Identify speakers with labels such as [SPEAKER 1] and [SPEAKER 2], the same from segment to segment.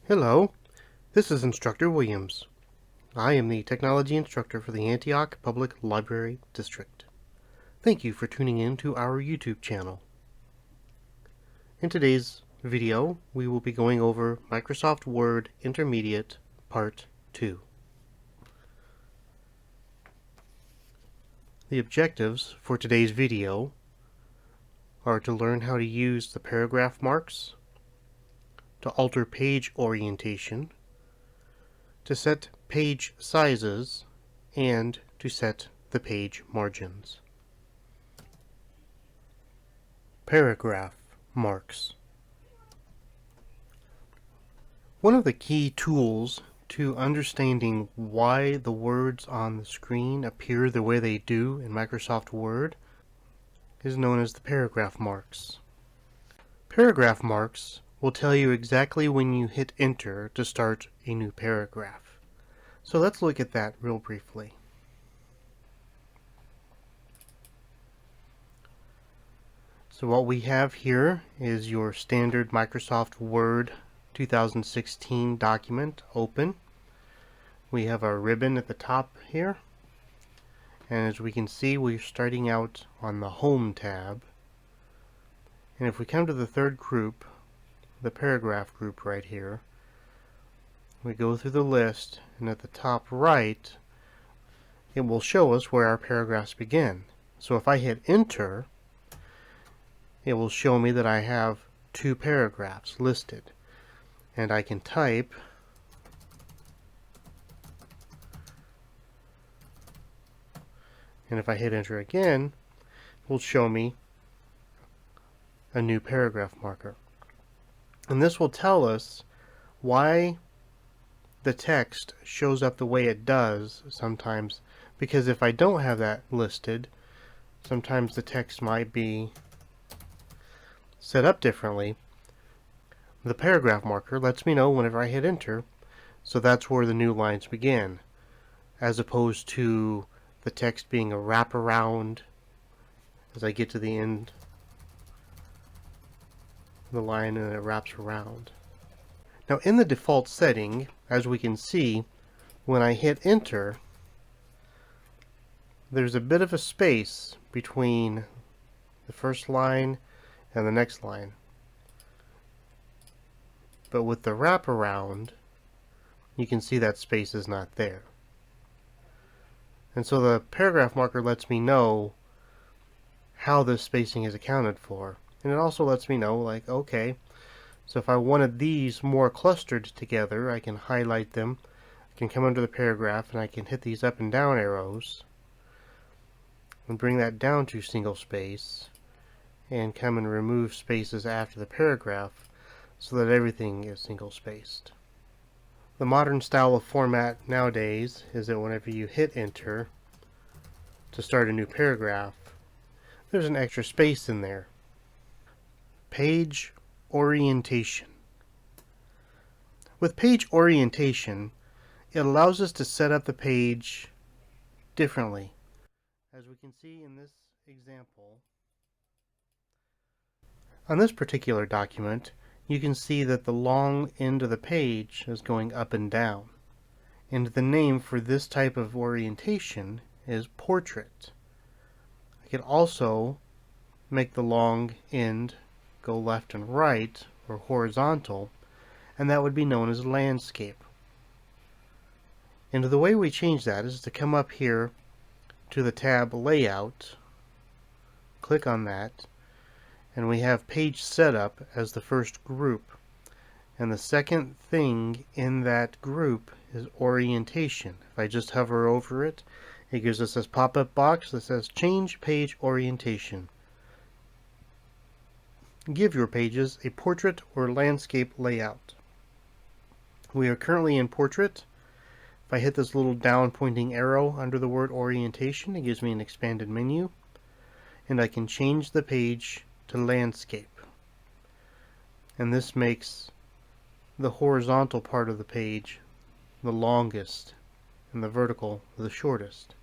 [SPEAKER 1] Hello, this is Instructor Williams. I am the Technology Instructor for the Antioch Public Library District. Thank you for tuning in to our YouTube channel. In today's video, we will be going over Microsoft Word Intermediate Part 2. The objectives for today's video are to learn how to use the paragraph marks, to alter page orientation, to set page sizes, and to set the page margins. Paragraph marks. One of the key tools to understanding why the words on the screen appear the way they do in Microsoft Word is known as the paragraph marks. Paragraph marks will tell you exactly when you hit enter to start a new paragraph. So let's look at that real briefly. So what we have here is your standard Microsoft Word 2016 document open. We have our ribbon at the top here, and as we can see, we're starting out on the Home tab. And if we come to the third group, the paragraph group right here, we go through the list, and at the top right it will show us where our paragraphs begin. So if I hit enter, it will show me that I have 2 paragraphs listed, and I can type and if I hit enter again, it will show me a new paragraph marker. And this will tell us why the text shows up the way it does sometimes, because if I don't have that listed, sometimes the text might be set up differently. The paragraph marker lets me know whenever I hit enter, so that's where the new lines begin, as opposed to the text being a wraparound as I get to the end of the line and it wraps around. Now in the default setting, as we can see, when I hit enter, there's a bit of a space between the first line and the next line. But with the wraparound, you can see that space is not there. And so the paragraph marker lets me know how this spacing is accounted for. And it also lets me know, like, okay, so if I wanted these more clustered together, I can highlight them. I can come under the paragraph and I can hit these up and down arrows and bring that down to single space and come and remove spaces after the paragraph so that everything is single spaced. The modern style of format nowadays is that whenever you hit enter to start a new paragraph, there's an extra space in there. Page orientation. With page orientation, it allows us to set up the page differently. As we can see in this example, on this particular document, you can see that the long end of the page is going up and down. And the name for this type of orientation is portrait. I could also make the long end go left and right, or horizontal, and that would be known as landscape. And the way we change that is to come up here to the tab Layout, click on that, and we have Page Setup as the first group. And the second thing in that group is Orientation. If I just hover over it, it gives us this pop-up box that says Change Page Orientation. Give your pages a portrait or landscape layout. We are currently in portrait. If I hit this little down pointing arrow under the word orientation, it gives me an expanded menu, and I can change the page to landscape. And this makes the horizontal part of the page the longest and the vertical the shortest.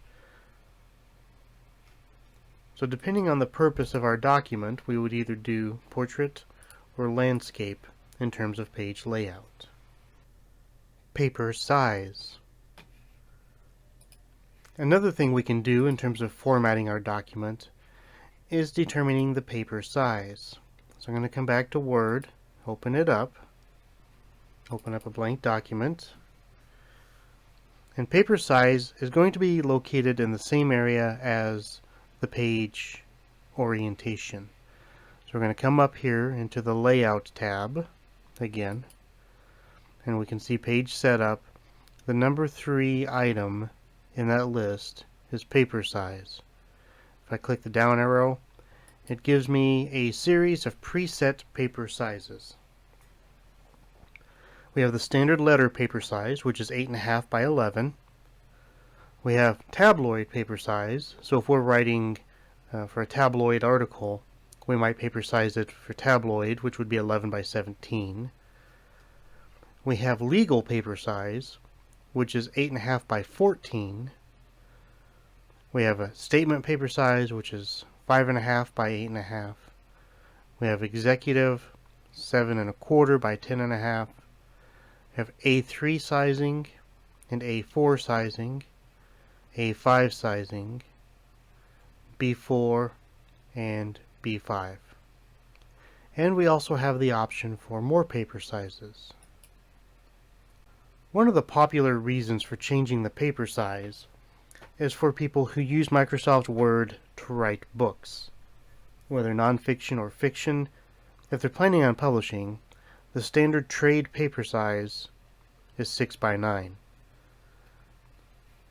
[SPEAKER 1] So depending on the purpose of our document, we would either do portrait or landscape in terms of page layout. paper size. Another thing we can do in terms of formatting our document is determining the paper size. So I'm going to come back to Word, open it up, open up a blank document, and paper size is going to be located in the same area as the page orientation. So we're going to come up here into the Layout tab again, and we can see Page Setup. The number 3 item in that list is paper size. If I click the down arrow, it gives me a series of preset paper sizes. We have the standard letter paper size, which is 8.5 by 11. We have tabloid paper size, so if we're writing for a tabloid article, we might paper size it for tabloid, which would be 11 by 17. We have legal paper size, which is 8.5 by 14. We have a statement paper size, which is 5.5 by 8.5. We have executive, 7.25 by 10.5. We have A3 sizing and A4 sizing, A5 sizing, B4, and B5. And we also have the option for more paper sizes. One of the popular reasons for changing the paper size is for people who use Microsoft Word to write books. Whether nonfiction or fiction, if they're planning on publishing, the standard trade paper size is 6 by 9.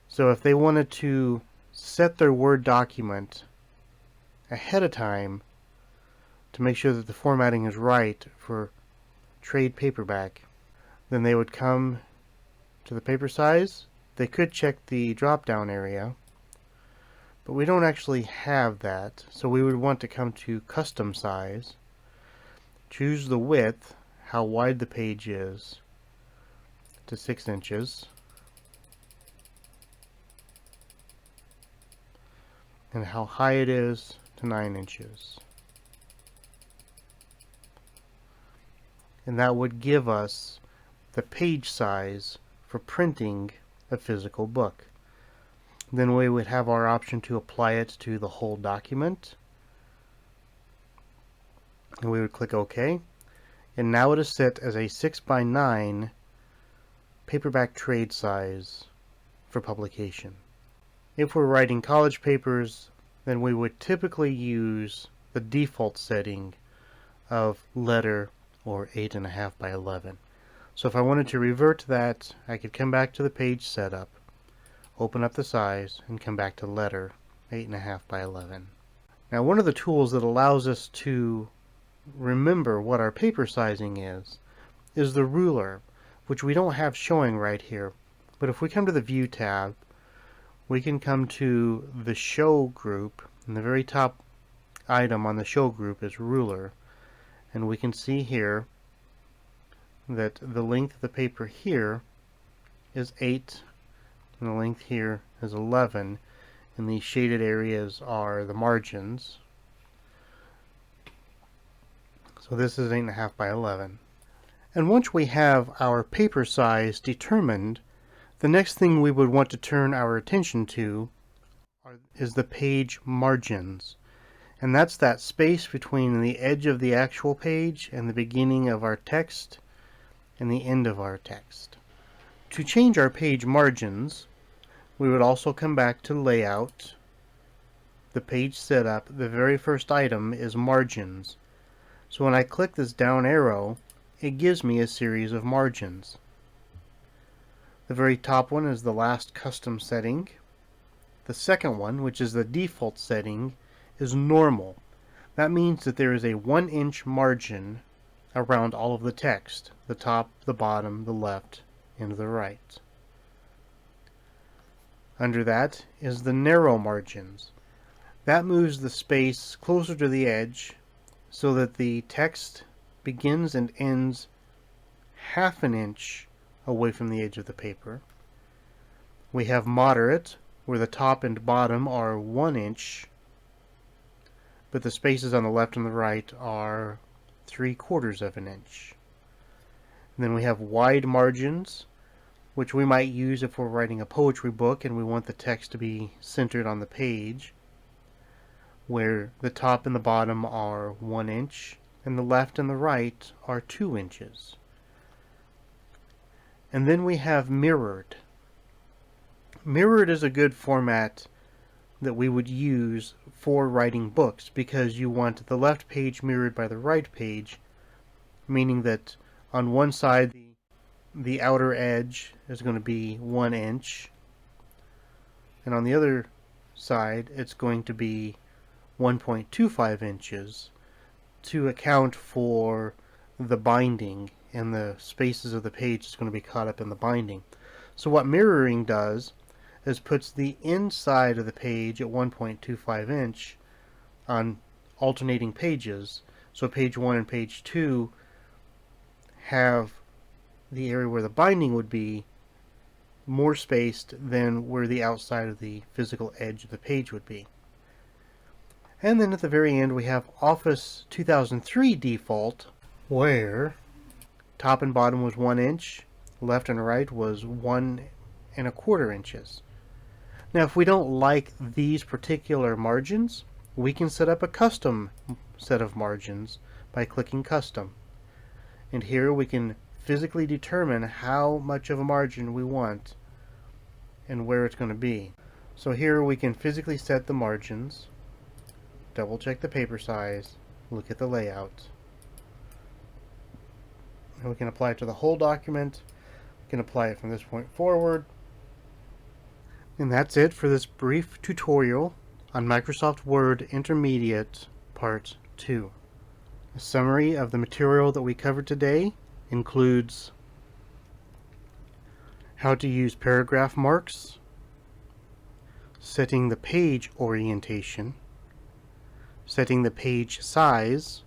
[SPEAKER 1] So if they wanted to set their Word document ahead of time to make sure that the formatting is right for trade paperback, then they would come to the paper size. They could check the drop down area, but we don't actually have that, so we would want to come to custom size, choose the width, how wide the page is, to 6 inches, and how high it is to 9 inches. And that would give us the page size for printing a physical book. Then we would have our option to apply it to the whole document. And we would click OK. And now it is set as a 6 by 9 paperback trade size for publication. If we're writing college papers, then we would typically use the default setting of letter or 8.5 by 11. So if I wanted to revert that, I could come back to the page setup, open up the size, and come back to letter 8.5 by 11. Now, one of the tools that allows us to remember what our paper sizing is the ruler, which we don't have showing right here. But if we come to the View tab, we can come to the Show group, and the very top item on the Show group is Ruler. And we can see here that the length of the paper here is 8, and the length here is 11, and these shaded areas are the margins. So this is 8.5 by 11. And once we have our paper size determined, the next thing we would want to turn our attention to is the page margins. And that's that space between the edge of the actual page and the beginning of our text and the end of our text. To change our page margins, we would also come back to Layout, the Page Setup. The very first item is Margins. So when I click this down arrow, it gives me a series of margins. The very top one is the last custom setting. The second one, which is the default setting, is normal. That means that there is a 1-inch margin around all of the text, the top, the bottom, the left, and the right. Under that is the narrow margins. That moves the space closer to the edge so that the text begins and ends 1/2 inch away from the edge of the paper. We have moderate, where the top and bottom are 1 inch, but the spaces on the left and the right are 3/4 of an inch. And then we have wide margins, which we might use if we're writing a poetry book and we want the text to be centered on the page, where the top and the bottom are 1 inch and the left and the right are 2 inches. And then we have mirrored. Mirrored is a good format that we would use for writing books because you want the left page mirrored by the right page, meaning that on one side the outer edge is going to be 1 inch, and on the other side it's going to be 1.25 inches to account for the binding, and the spaces of the page is going to be caught up in the binding. So what mirroring does is puts the inside of the page at 1.25 inch on alternating pages. So page 1 and page 2 have the area where the binding would be more spaced than where the outside of the physical edge of the page would be. And then at the very end we have Office 2003 default, where top and bottom was 1 inch, left and right was 1.25 inches. Now if we don't like these particular margins, we can set up a custom set of margins by clicking Custom. And here we can physically determine how much of a margin we want and where it's going to be. So here we can physically set the margins, double check the paper size, look at the layout, and we can apply it to the whole document. We can apply it from this point forward. And that's it for this brief tutorial on Microsoft Word Intermediate Part 2. A summary of the material that we covered today includes how to use paragraph marks, setting the page orientation, setting the page size,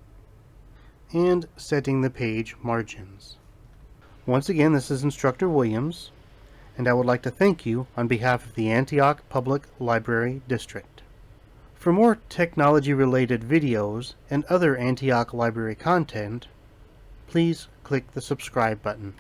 [SPEAKER 1] and setting the page margins. Once again, this is Instructor Williams, and I would like to thank you on behalf of the Antioch Public Library District. For more technology-related videos and other Antioch Library content, please click the subscribe button.